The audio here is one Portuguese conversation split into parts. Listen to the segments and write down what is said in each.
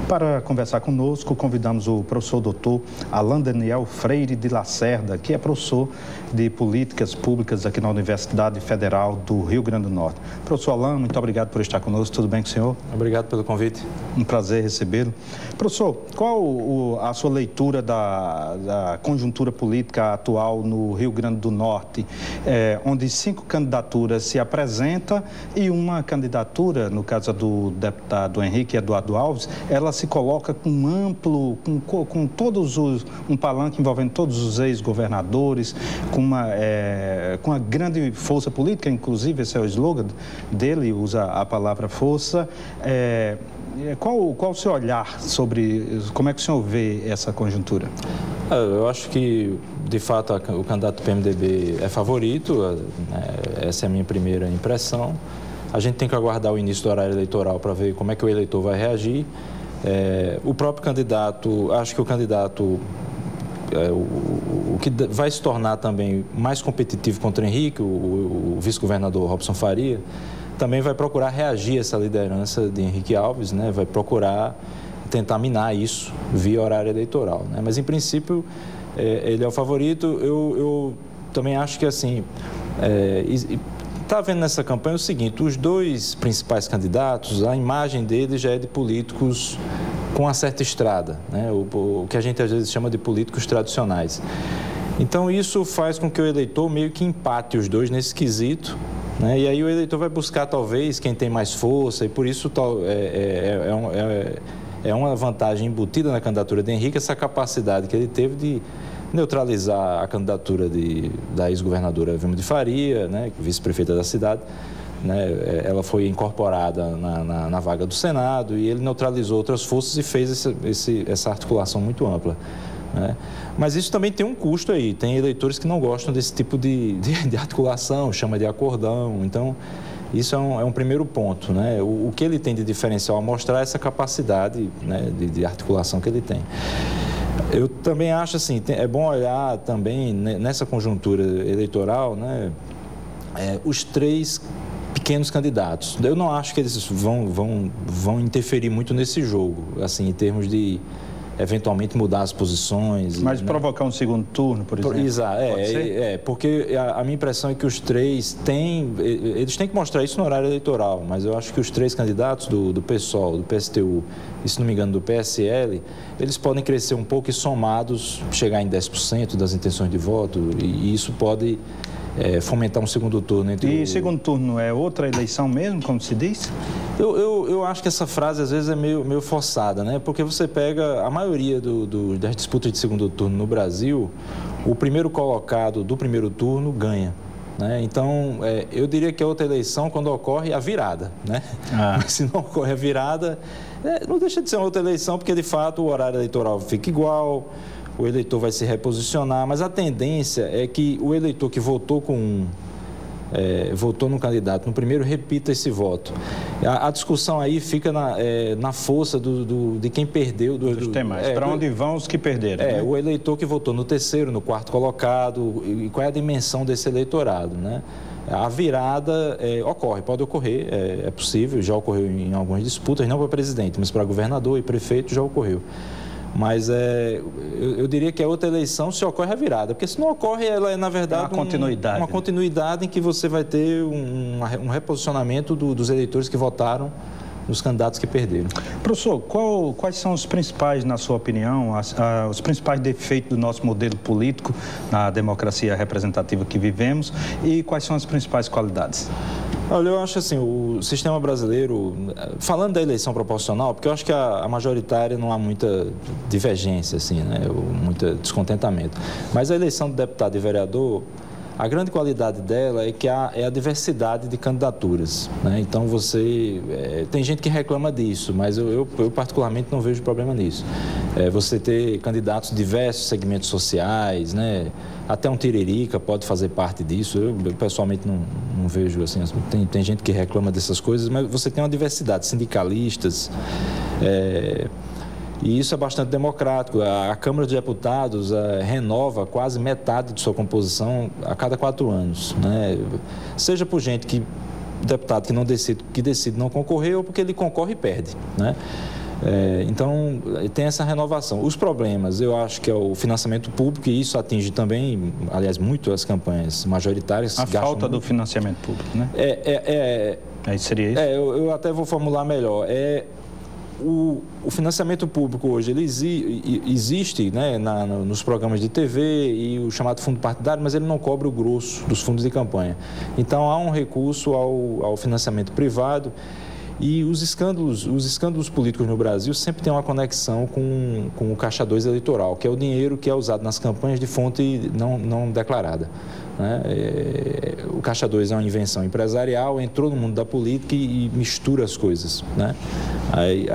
Para conversar conosco, convidamos o professor doutor Alain Daniel Freire de Lacerda, que é professor de Políticas Públicas aqui na Universidade Federal do Rio Grande do Norte. Professor Alain, muito obrigado por estar conosco. Tudo bem com o senhor? Obrigado pelo convite. Um prazer recebê-lo. Professor, qual a sua leitura da conjuntura política atual no Rio Grande do Norte, onde 5 candidaturas se apresentam e uma candidatura, no caso do deputado Henrique Eduardo Alves, ela se coloca com um palanque envolvendo todos os ex-governadores, com uma grande força política, inclusive esse é o slogan dele, usa a palavra força. Qual o seu olhar sobre como é que o senhor vê essa conjuntura? Eu acho que, de fato, o candidato do PMDB é favorito, essa é a minha primeira impressão. A gente tem que aguardar o início do horário eleitoral para ver como é que o eleitor vai reagir. O próprio candidato, acho que o candidato, o que vai se tornar também mais competitivo contra o Henrique, o vice-governador Robson Faria, também vai procurar reagir a essa liderança de Henrique Alves, né? Vai procurar tentar minar isso via horário eleitoral, né? Mas, em princípio, ele é o favorito. Eu também acho que, assim, está vendo nessa campanha o seguinte: os 2 principais candidatos, a imagem deles já é de políticos com uma certa estrada, né? O que a gente às vezes chama de políticos tradicionais. Então, isso faz com que o eleitor meio que empate os 2 nesse quesito, né? E aí o eleitor vai buscar, talvez, quem tem mais força, e por isso é uma vantagem embutida na candidatura de Henrique, essa capacidade que ele teve de neutralizar a candidatura da ex-governadora Vilma de Faria, né, vice-prefeita da cidade, né? Ela foi incorporada na vaga do Senado e ele neutralizou outras forças e fez essa articulação muito ampla, né? Mas isso também tem um custo aí, tem eleitores que não gostam desse tipo de articulação, chama de acordão. Então, isso é um primeiro ponto, né? O que ele tem de diferencial a mostrar é essa capacidade, né, de articulação que ele tem. Eu também acho assim, é bom olhar também nessa conjuntura eleitoral, né, os 3 pequenos candidatos. Eu não acho que eles vão interferir muito nesse jogo, assim, em termos de eventualmente mudar as posições. Mas, né, provocar um segundo turno, por exemplo? Exato, porque a minha impressão é que os 3 eles têm que mostrar isso no horário eleitoral, mas eu acho que os 3 candidatos do PSOL, do PSTU e, se não me engano, do PSL, eles podem crescer um pouco e somados chegar em 10% das intenções de voto, e isso pode fomentar um segundo turno. Segundo turno é outra eleição mesmo, como se diz? Eu acho que essa frase às vezes é meio forçada, né? Porque você pega a maioria das disputas de segundo turno no Brasil, o primeiro colocado do primeiro turno ganha, né? Então, eu diria que é outra eleição quando ocorre a virada, né? Mas se não ocorre a virada, não deixa de ser uma outra eleição, porque de fato o horário eleitoral fica igual, o eleitor vai se reposicionar, mas a tendência é que o eleitor que votou votou no candidato no primeiro, repita esse voto. A discussão aí fica na força de quem perdeu. Dos demais. Para onde vão os que perderam? Né? O eleitor que votou no terceiro, no quarto colocado, e qual é a dimensão desse eleitorado, né? A virada pode ocorrer, é possível, já ocorreu em algumas disputas, não para presidente, mas para governador e prefeito já ocorreu. Mas eu diria que é outra eleição se ocorre a virada, porque se não ocorre, ela é, na verdade, uma continuidade em que você vai ter um reposicionamento dos eleitores que votaram nos candidatos que perderam. Professor, quais são os principais, na sua opinião, os principais defeitos do nosso modelo político na democracia representativa que vivemos e quais são as principais qualidades? Olha, eu acho assim, o sistema brasileiro, falando da eleição proporcional, porque eu acho que a majoritária não há muita divergência, assim, né, muito descontentamento, mas a eleição do deputado e vereador, a grande qualidade dela é que é a diversidade de candidaturas, né? Então tem gente que reclama disso, mas eu particularmente não vejo problema nisso. Você ter candidatos de diversos segmentos sociais, né? Até um Tiririca pode fazer parte disso. Eu pessoalmente não vejo assim. Tem gente que reclama dessas coisas, mas você tem uma diversidade, sindicalistas. E isso é bastante democrático. A Câmara dos Deputados renova quase metade de sua composição a cada 4 anos, né? Seja por gente deputado que decide não concorrer ou porque ele concorre e perde, né? Então, tem essa renovação. Os problemas, eu acho que é o financiamento público, e isso atinge também, aliás, muito as campanhas majoritárias. A falta do financiamento público, né? Seria isso? Eu até vou formular melhor. O financiamento público hoje, ele existe, né, nos programas de TV e o chamado fundo partidário, mas ele não cobre o grosso dos fundos de campanha. Então, há um recurso ao financiamento privado. E os escândalos políticos no Brasil sempre têm uma conexão com o Caixa 2 eleitoral, que é o dinheiro que é usado nas campanhas de fonte não declarada, né? O Caixa 2 é uma invenção empresarial, entrou no mundo da política e mistura as coisas, né?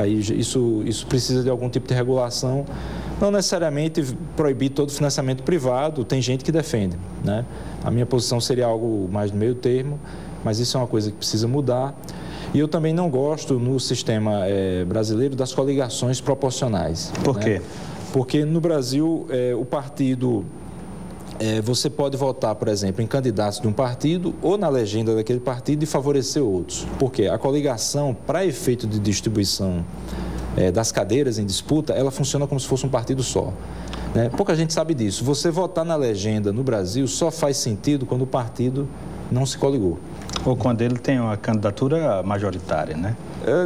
Isso precisa de algum tipo de regulação, não necessariamente proibir todo o financiamento privado, tem gente que defende, né? A minha posição seria algo mais do meio termo, mas isso é uma coisa que precisa mudar. E eu também não gosto no sistema brasileiro das coligações proporcionais. Por quê? Né? Porque no Brasil o partido, você pode votar, por exemplo, em candidatos de um partido ou na legenda daquele partido e favorecer outros. Por quê? A coligação, para efeito de distribuição das cadeiras em disputa, ela funciona como se fosse um partido só. Né? Pouca gente sabe disso. Você votar na legenda no Brasil só faz sentido quando o partido não se coligou. Ou quando ele tem uma candidatura majoritária, né?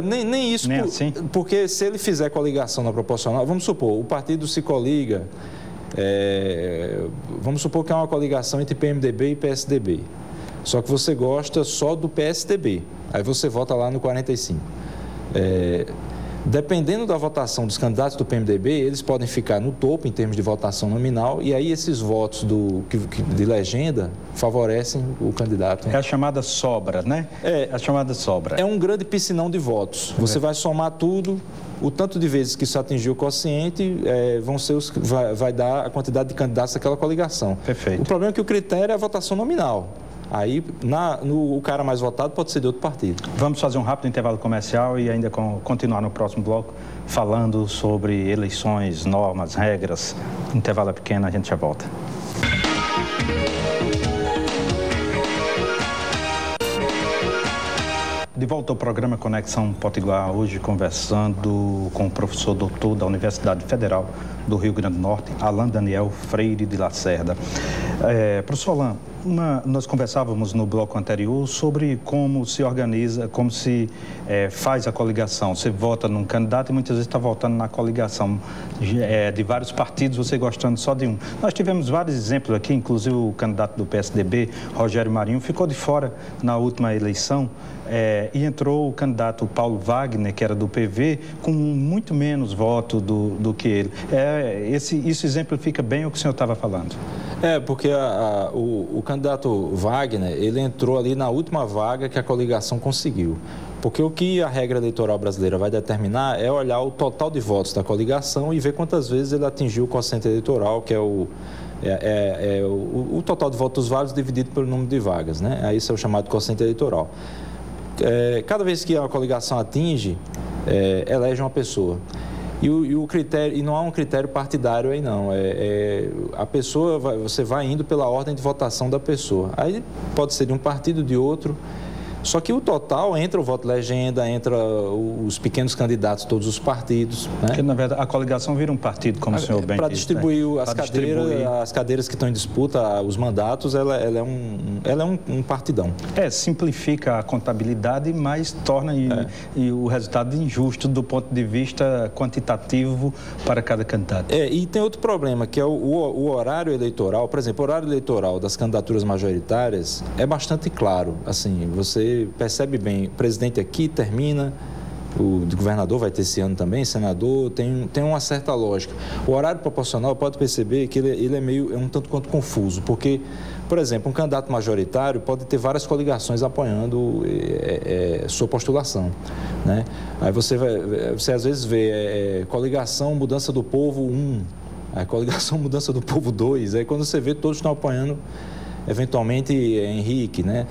Nem isso. Nem assim? Porque se ele fizer coligação na proporcional, vamos supor, o partido se coliga, vamos supor que é uma coligação entre PMDB e PSDB. Só que você gosta só do PSDB. Aí você vota lá no 45. Dependendo da votação dos candidatos do PMDB, eles podem ficar no topo em termos de votação nominal e aí esses votos de legenda favorecem o candidato. É a chamada sobra, né? A chamada sobra. É um grande piscinão de votos. Você vai somar tudo, o tanto de vezes que isso atingiu o quociente, vai dar a quantidade de candidatos daquela coligação. Perfeito. O problema é que o critério é a votação nominal. Aí, o cara mais votado pode ser de outro partido. Vamos fazer um rápido intervalo comercial e ainda continuar no próximo bloco falando sobre eleições, normas, regras. O intervalo é pequeno, a gente já volta. De volta ao programa Conexão Potiguar, hoje conversando com o professor doutor da Universidade Federal do Rio Grande do Norte, Alain Daniel Freire de Lacerda. Professor Alain, nós conversávamos no bloco anterior sobre como se organiza, como se faz a coligação. Você vota num candidato e muitas vezes está votando na coligação de vários partidos, você gostando só de um. Nós tivemos vários exemplos aqui, inclusive o candidato do PSDB, Rogério Marinho, ficou de fora na última eleição. E entrou o candidato Paulo Wagner, que era do PV, com muito menos voto do que ele. Isso exemplifica bem o que o senhor estava falando. Porque o candidato Wagner, ele entrou ali na última vaga que a coligação conseguiu. Porque o que a regra eleitoral brasileira vai determinar é olhar o total de votos da coligação e ver quantas vezes ele atingiu o quociente eleitoral, que é o total de votos válidos dividido pelo número de vagas, né? Isso é o chamado quociente eleitoral. Cada vez que a coligação atinge, elege uma pessoa. E o critério, e não há um critério partidário aí não, a pessoa, você vai indo pela ordem de votação da pessoa. Aí pode ser de um partido, de outro. Só que o total entra o voto legenda, entra os pequenos candidatos, todos os partidos. Né? Porque, na verdade, a coligação vira um partido, como o senhor bem disse. Para distribuir as cadeiras que estão em disputa, os mandatos, ela é um partidão. Simplifica a contabilidade, mas torna o resultado injusto do ponto de vista quantitativo para cada candidato. E tem outro problema, que é o horário eleitoral. Por exemplo, o horário eleitoral das candidaturas majoritárias é bastante claro. Assim, você percebe bem, o presidente aqui termina, o governador vai ter esse ano também, senador, tem uma certa lógica. O horário proporcional, pode perceber que ele é um tanto quanto confuso, porque, por exemplo, um candidato majoritário pode ter várias coligações apoiando sua postulação, né? Aí você às vezes vê coligação Mudança do Povo 1, a coligação Mudança do Povo 2, aí quando você vê, todos estão apoiando eventualmente Henrique, né?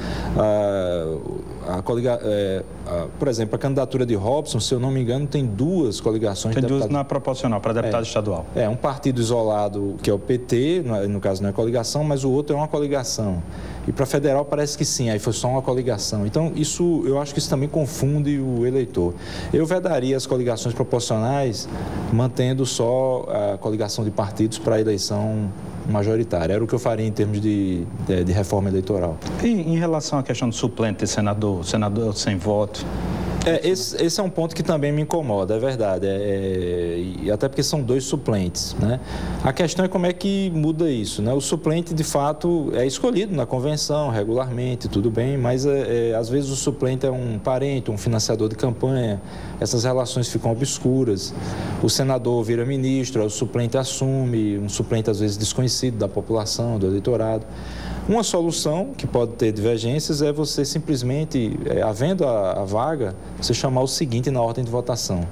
Por exemplo, a candidatura de Robson, se eu não me engano, tem duas coligações. Tem duas na proporcional, para deputado estadual. Um partido isolado, que é o PT, no caso não é coligação, mas o outro é uma coligação. E para federal parece que sim, aí foi só uma coligação. Então, eu acho que isso também confunde o eleitor. Eu vedaria as coligações proporcionais, mantendo só a coligação de partidos para a eleição majoritária. Era o que eu faria em termos de reforma eleitoral. E em relação à questão do suplente, senador sem voto? Esse é um ponto que também me incomoda, é verdade, e até porque são 2 suplentes, né? A questão é como é que muda isso, né? O suplente, de fato, é escolhido na convenção, regularmente, tudo bem, mas às vezes o suplente é um parente, um financiador de campanha, essas relações ficam obscuras, o senador vira ministro, o suplente assume, um suplente às vezes desconhecido da população, do eleitorado. Uma solução que pode ter divergências é você simplesmente, havendo a vaga, você chamar o seguinte na ordem de votação.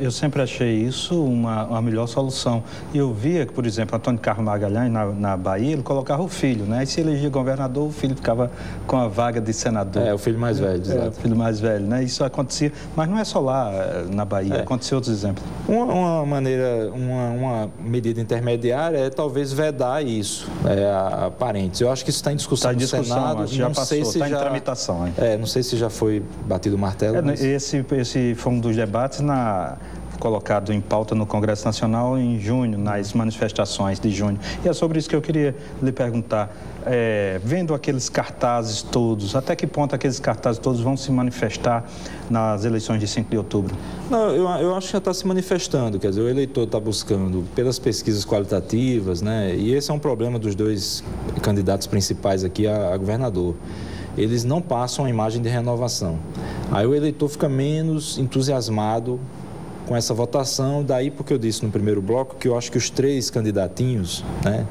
Eu sempre achei isso uma melhor solução. E eu via que, por exemplo, Antônio Carlos Magalhães, na Bahia, ele colocava o filho, né? E se elegia governador, o filho ficava com a vaga de senador. O filho mais velho, exato. O filho mais velho, né? Isso acontecia, mas não é só lá na Bahia, aconteceu outros exemplos. Uma medida intermediária é talvez vedar isso, a parentes. Eu acho que isso está em discussão no Senado. Já passou, está em tramitação. Não sei se já foi batido o martelo. Mas... Esse foi um dos debates colocado em pauta no Congresso Nacional em junho, nas manifestações de junho. E é sobre isso que eu queria lhe perguntar. Vendo aqueles cartazes todos, até que ponto aqueles cartazes todos vão se manifestar nas eleições de 5 de outubro? Não, eu acho que já está se manifestando, quer dizer, o eleitor está buscando pelas pesquisas qualitativas, né? E esse é um problema dos 2 candidatos principais aqui a governador. Eles não passam a imagem de renovação. Aí o eleitor fica menos entusiasmado com essa votação, daí porque eu disse no primeiro bloco que eu acho que os 3 candidatinhos, né,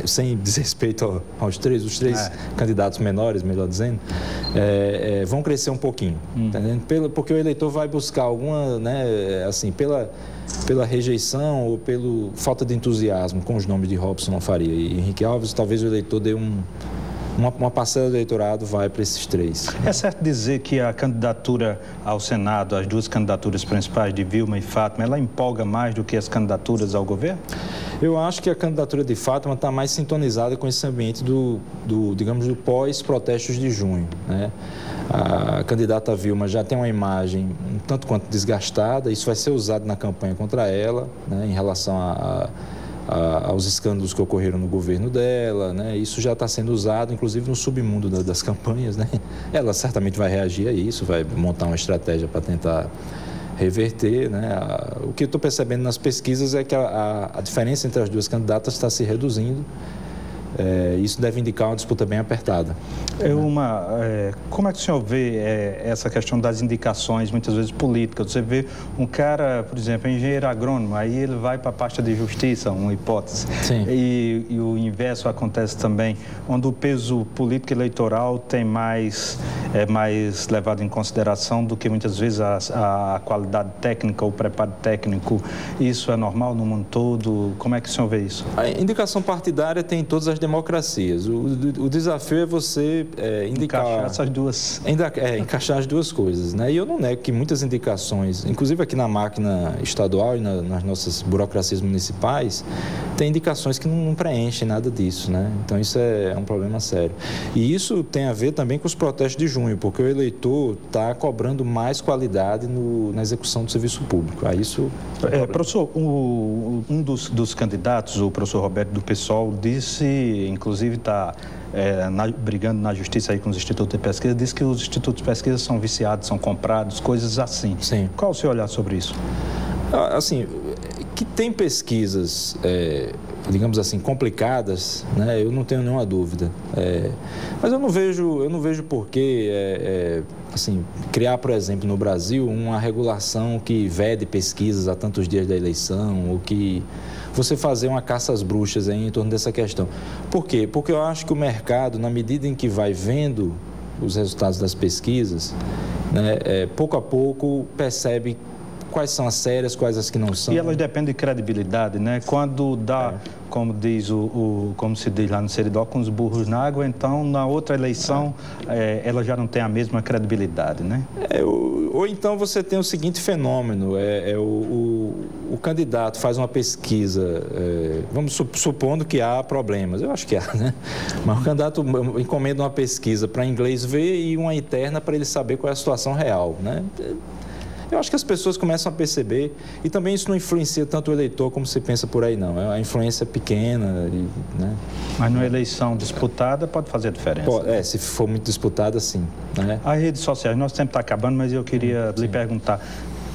sem desrespeito aos 3, os 3 candidatos menores, melhor dizendo, vão crescer um pouquinho, porque o eleitor vai buscar alguma, né, assim, pela rejeição ou pela falta de entusiasmo com os nomes de Robson Faria e Henrique Alves, talvez o eleitor dê uma parcela do eleitorado vai para esses 3. É certo dizer que a candidatura ao Senado, as 2 candidaturas principais de Vilma e Fátima, ela empolga mais do que as candidaturas ao governo? Eu acho que a candidatura de Fátima está mais sintonizada com esse ambiente digamos, do pós-protestos de junho, né? A candidata Vilma já tem uma imagem um tanto quanto desgastada, isso vai ser usado na campanha contra ela, né, em relação aos escândalos que ocorreram no governo dela, né? Isso já está sendo usado, inclusive no submundo das campanhas, né? Ela certamente vai reagir a isso, vai montar uma estratégia para tentar reverter, né? O que eu estou percebendo nas pesquisas é que a diferença entre as 2 candidatas está se reduzindo. Isso deve indicar uma disputa bem apertada. Como é que o senhor vê essa questão das indicações, muitas vezes políticas? Você vê um cara, por exemplo, engenheiro agrônomo, aí ele vai para a pasta de justiça, uma hipótese. Sim. E o inverso acontece também, onde o peso político eleitoral tem mais levado em consideração do que muitas vezes a qualidade técnica ou o preparo técnico. Isso é normal no mundo todo? Como é que o senhor vê isso? A indicação partidária tem em todas as democracias. O desafio é você encaixar essas duas. Encaixar as 2 coisas, né? E eu não nego que muitas indicações, inclusive aqui na máquina estadual e nas nossas burocracias municipais, tem indicações que não preenchem nada disso, né? Então isso é um problema sério. E isso tem a ver também com os protestos de junho, porque o eleitor está cobrando mais qualidade na execução do serviço público. Aí isso... Professor, um dos candidatos, o professor Roberto do PSOL, disse, inclusive está brigando na justiça aí com os institutos de pesquisa, disse que os institutos de pesquisa são viciados, são comprados, coisas assim. Sim. Qual o seu olhar sobre isso? Assim, que tem pesquisas, digamos assim, complicadas, né? Eu não tenho nenhuma dúvida. Mas eu não vejo por que assim, criar, por exemplo, no Brasil, uma regulação que vede pesquisas a tantos dias da eleição, ou que você fazer uma caça às bruxas aí em torno dessa questão. Por quê? Porque eu acho que o mercado, na medida em que vai vendo os resultados das pesquisas, né, pouco a pouco percebe quais são as sérias, quais as que não são. E elas dependem de credibilidade, né? Quando dá como se diz lá no Seridó, com os burros na água, então na outra eleição ela já não tem a mesma credibilidade, né? Ou então você tem o seguinte fenômeno, o candidato faz uma pesquisa, vamos supondo que há problemas, eu acho que há, né? Mas o candidato encomenda uma pesquisa para inglês ver e uma interna para ele saber qual é a situação real, né? Eu acho que as pessoas começam a perceber, e também isso não influencia tanto o eleitor como você pensa por aí, não. A influência é pequena, né? Mas numa eleição disputada pode fazer diferença. Se for muito disputada, sim, né? As redes sociais, nosso tempo está acabando, mas eu queria lhe perguntar,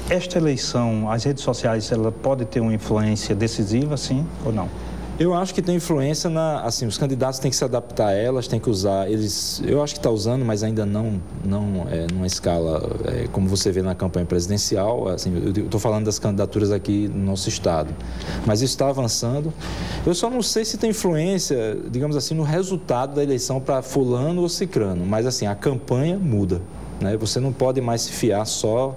esta eleição, as redes sociais, ela pode ter uma influência decisiva, sim ou não? Eu acho que tem influência assim, os candidatos têm que se adaptar a elas, têm que usar, eu acho que está usando, mas ainda não numa escala como você vê na campanha presidencial, assim, eu estou falando das candidaturas aqui no nosso estado, mas isso está avançando. Eu só não sei se tem influência, digamos assim, no resultado da eleição para fulano ou cicrano, mas assim, a campanha muda, né? Você não pode mais se fiar só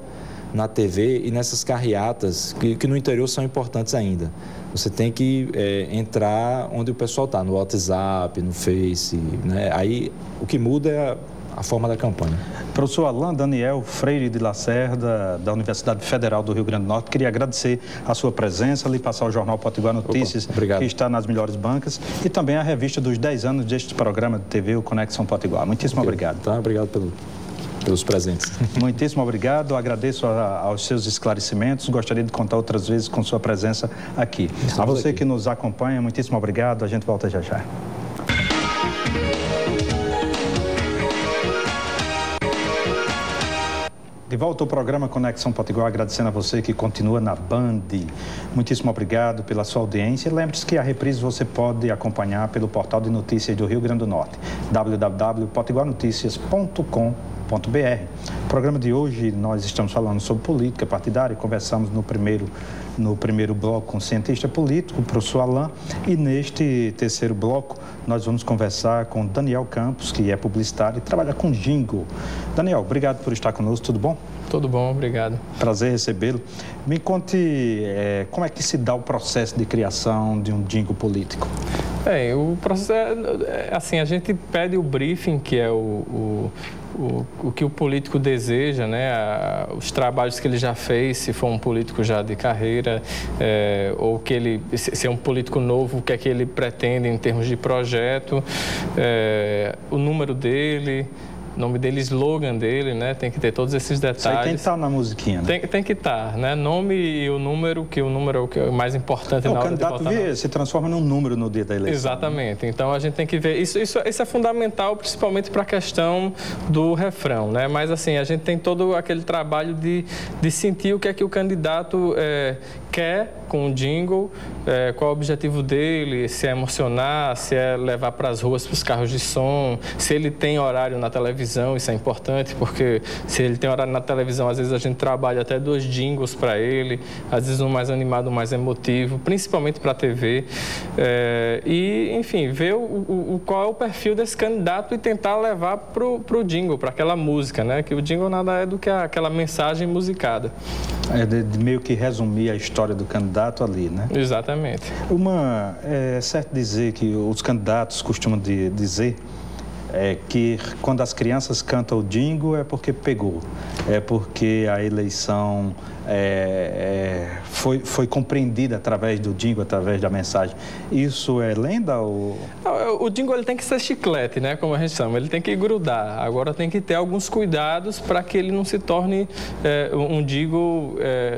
na TV e nessas carreatas que no interior são importantes ainda. Você tem que entrar onde o pessoal está, no WhatsApp, no Face, né? Aí o que muda é a forma da campanha. Professor Alain Daniel Freire de Lacerda, da Universidade Federal do Rio Grande do Norte, queria agradecer a sua presença, lhe passar o Jornal Potiguar Notícias, que está nas melhores bancas, e também a revista dos 10 anos deste programa de TV, o Conexão Potiguar. Muitíssimo obrigado. Tá, obrigado pelos presentes. Muitíssimo obrigado, agradeço aos seus esclarecimentos, gostaria de contar outras vezes com sua presença aqui. A você que nos acompanha, muitíssimo obrigado, a gente volta já já. De volta ao programa Conexão Potiguar, agradecendo a você que continua na Band. Muitíssimo obrigado pela sua audiência. Lembre-se que a reprise você pode acompanhar pelo portal de notícias do Rio Grande do Norte, www.potiguarnoticias.com.br. No programa de hoje nós estamos falando sobre política partidária, conversamos no primeiro bloco com o cientista político, o professor Alain, e neste terceiro bloco nós vamos conversar com Daniel Campos, que é publicitário e trabalha com jingle. Daniel, obrigado por estar conosco, tudo bom? Tudo bom, obrigado. Prazer recebê-lo. Me conte como é que se dá o processo de criação de um jingle político. O processo assim, a gente pede o briefing, que é o que o político deseja, né? Os trabalhos que ele já fez, se for um político já de carreira, ou que ele, se é um político novo, o que é que ele pretende em termos de projeto, o número dele, nome dele, slogan dele, né? Tem que ter todos esses detalhes. Isso aí tem que estar na musiquinha, né? Tem que estar, né? Nome e o número, que o número é o que é mais importante na hora de votar. O candidato se transforma num número no dia da eleição. Exatamente. Então, a gente tem que ver... Isso é fundamental, principalmente para a questão do refrão, né? Mas, assim, a gente tem todo aquele trabalho de sentir o que é que o candidato quer com o jingle, qual é o objetivo dele, se é emocionar, se é levar para as ruas, para os carros de som, se ele tem horário na televisão, isso é importante, porque se ele tem horário na televisão, às vezes a gente trabalha até 2 jingles para ele, às vezes um mais animado, um mais emotivo, principalmente para a TV. E, enfim, ver qual é o perfil desse candidato e tentar levar para o jingle, para aquela música, né? Que o jingle nada é do que aquela mensagem musicada. De meio que resumir a história do candidato ali, né? Exatamente. É certo dizer que os candidatos costumam dizer que quando as crianças cantam o jingle é porque pegou, é porque a eleição foi compreendida através do jingle, através da mensagem. Isso é lenda ou... O jingle ele tem que ser chiclete, né, como a gente chama, ele tem que grudar. Agora tem que ter alguns cuidados para que ele não se torne um jingle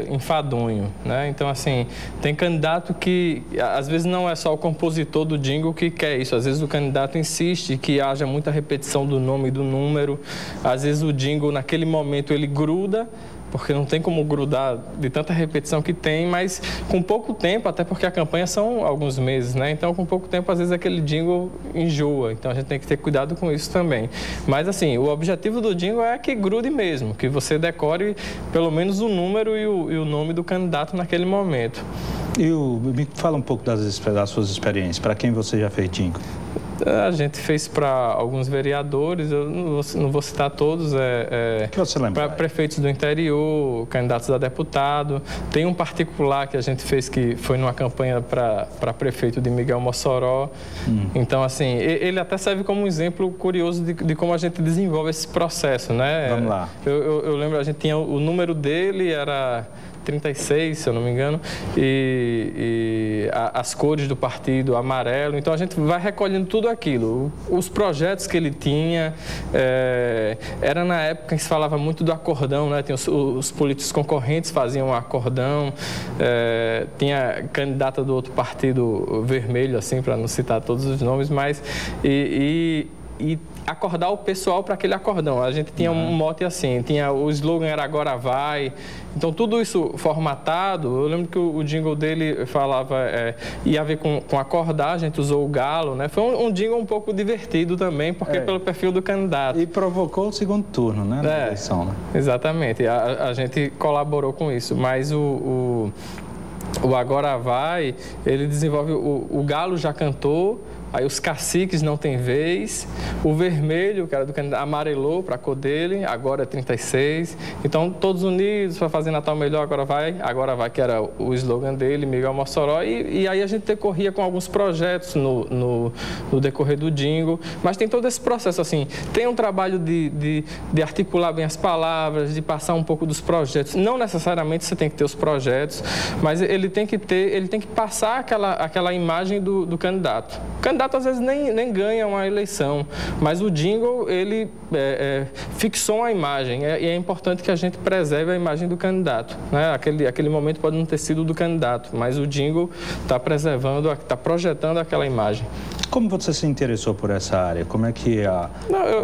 enfadonho, né? Então, assim, tem candidato que às vezes não é só o compositor do jingle que quer isso, às vezes o candidato insiste que haja muita repetição do nome e do número, às vezes o jingle naquele momento ele gruda, porque não tem como grudar de tanta repetição que tem, mas com pouco tempo, até porque a campanha são alguns meses, né? Então, com pouco tempo, às vezes aquele jingle enjoa, então a gente tem que ter cuidado com isso também. Mas, assim, o objetivo do jingle é que grude mesmo, que você decore pelo menos o número e o nome do candidato naquele momento. Me fala um pouco das suas experiências, para quem você já fez jingle? A gente fez para alguns vereadores, eu não vou citar todos, que você lembra? Para prefeitos do interior, candidatos a deputado. Tem um particular que a gente fez que foi numa campanha para prefeito de Miguel Mossoró. Então, assim, ele até serve como um exemplo curioso de como a gente desenvolve esse processo, né? Vamos lá. Eu lembro, a gente tinha o número dele, era 36, se eu não me engano, e as cores do partido, amarelo. Então, a gente vai recolhendo tudo aquilo. Os projetos que ele tinha, era na época que se falava muito do acordão, né? Tinha os políticos concorrentes faziam um acordão, tinha candidata do outro partido vermelho, assim, para não citar todos os nomes, mas... E acordar o pessoal para aquele acordão. A gente tinha um mote assim, o slogan era Agora Vai. Então, tudo isso formatado, eu lembro que o jingle dele falava, ia a ver com acordar, a gente usou o galo, né? Foi um jingle um pouco divertido também, porque pelo perfil do candidato. E provocou o segundo turno, né? Na eleição, né? Exatamente, a gente colaborou com isso, mas o Agora Vai, ele desenvolve, o galo já cantou, aí os caciques não tem vez, o vermelho, que era do candidato, amarelou para a cor dele, agora é 36. Então, todos unidos para fazer Natal melhor, agora vai, que era o slogan dele, Miguel Mossoró. E aí a gente decorria com alguns projetos no decorrer do jingle. Mas tem todo esse processo, assim, tem um trabalho de articular bem as palavras, de passar um pouco dos projetos. Não necessariamente você tem que ter os projetos, mas ele tem que passar aquela imagem do candidato. O candidato às vezes nem ganha uma eleição, mas o jingle, ele fixou uma imagem, e é importante que a gente preserve a imagem do candidato, né? Aquele momento pode não ter sido do candidato, mas o jingle está preservando, está projetando aquela imagem. Como você se interessou por essa área? Como é que a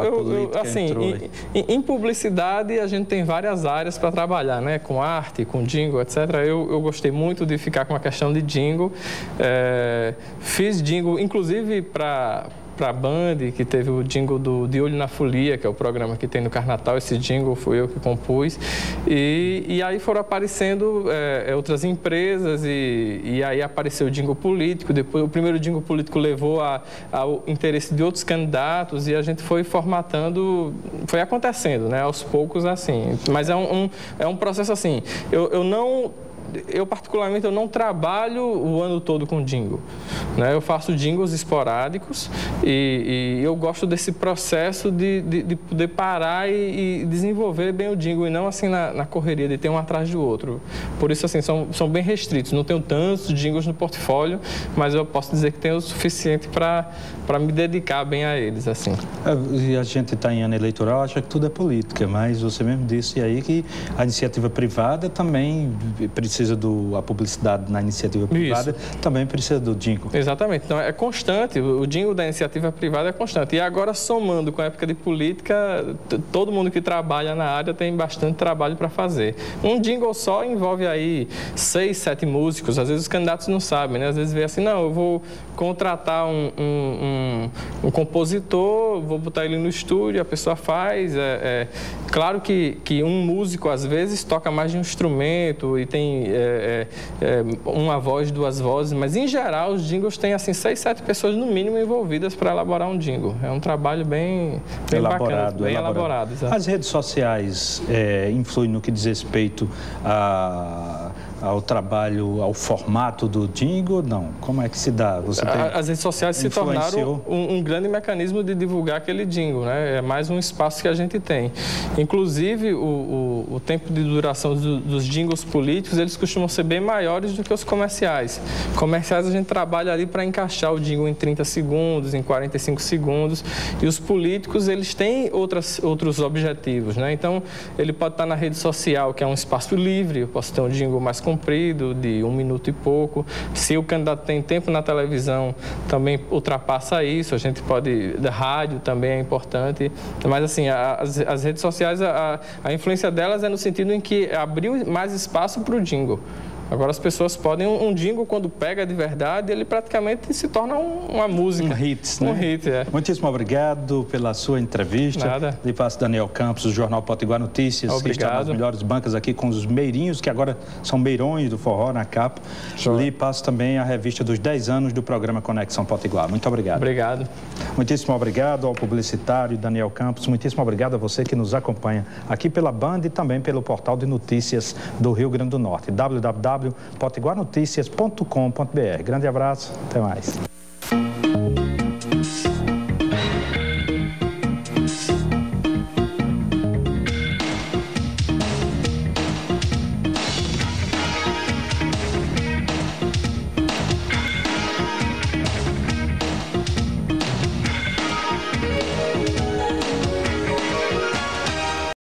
política assim, entrou? Em publicidade, a gente tem várias áreas para trabalhar, né? Com arte, com jingle, etc. Eu gostei muito de ficar com a questão de jingle. Fiz jingle, inclusive, para a Band, que teve o jingle De Olho na Folia, que é o programa que tem no Carnatal. Esse jingle fui eu que compus. E aí foram aparecendo outras empresas e aí apareceu o jingle político. Depois, o primeiro jingle político levou ao interesse de outros candidatos e a gente foi formatando, foi acontecendo, né? Aos poucos, assim. Mas é um processo assim, eu particularmente não trabalho o ano todo com jingle, né? Eu faço jingles esporádicos e eu gosto desse processo de poder parar e desenvolver bem o jingle e não assim na correria de ter um atrás do outro. Por isso, assim, são bem restritos. Não tenho tantos jingles no portfólio, mas eu posso dizer que tenho o suficiente para me dedicar bem a eles, assim. E a gente está em ano eleitoral, acha que tudo é política, mas você mesmo disse aí que a iniciativa privada também precisa a publicidade na iniciativa privada, também precisa do jingle. Exatamente. Então, é constante. O jingle da iniciativa privada é constante. E agora, somando com a época de política, todo mundo que trabalha na área tem bastante trabalho para fazer. Um jingle só envolve aí 6, 7 músicos. Às vezes os candidatos não sabem, né? Às vezes vê assim, não, eu vou contratar um compositor, vou botar ele no estúdio, a pessoa faz. Claro que um músico, às vezes, toca mais de um instrumento e tem uma voz, 2 vozes, mas em geral os jingles têm assim 6, 7 pessoas no mínimo envolvidas para elaborar um jingle. É um trabalho bem bacana, bem elaborado. As redes sociais influem no que diz respeito ao trabalho, ao formato do jingle? Não. Como é que se dá? As redes sociais se tornaram um grande mecanismo de divulgar aquele jingle, né? É mais um espaço que a gente tem. Inclusive, o tempo de duração dos jingles políticos, eles costumam ser bem maiores do que os comerciais. Comerciais a gente trabalha ali para encaixar o jingle em 30 segundos, em 45 segundos, e os políticos, eles têm outros objetivos, né? Então, ele pode estar na rede social, que é um espaço livre, eu posso ter um jingle mais comprido, de 1 minuto e pouco. Se o candidato tem tempo na televisão, também ultrapassa isso. A gente pode... Rádio também é importante. Mas, assim, as redes sociais, a influência delas é no sentido em que abriu mais espaço para o jingle. Agora as pessoas podem... Um jingle, quando pega de verdade, ele praticamente se torna uma música. Um hit, né? Um hit, é. Muitíssimo obrigado pela sua entrevista. Nada. Lhe passo Daniel Campos, do Jornal Potiguar Notícias, Obrigado. que está nas melhores bancas aqui com os meirinhos, que agora são meirões do forró na capa. Lhe passo também a revista dos 10 anos do programa Conexão Potiguar. Muito obrigado. Obrigado. Muitíssimo obrigado ao publicitário Daniel Campos. Muitíssimo obrigado a você que nos acompanha aqui pela Band e também pelo portal de notícias do Rio Grande do Norte, www.potiguarnoticias.com.br. Grande abraço, até mais.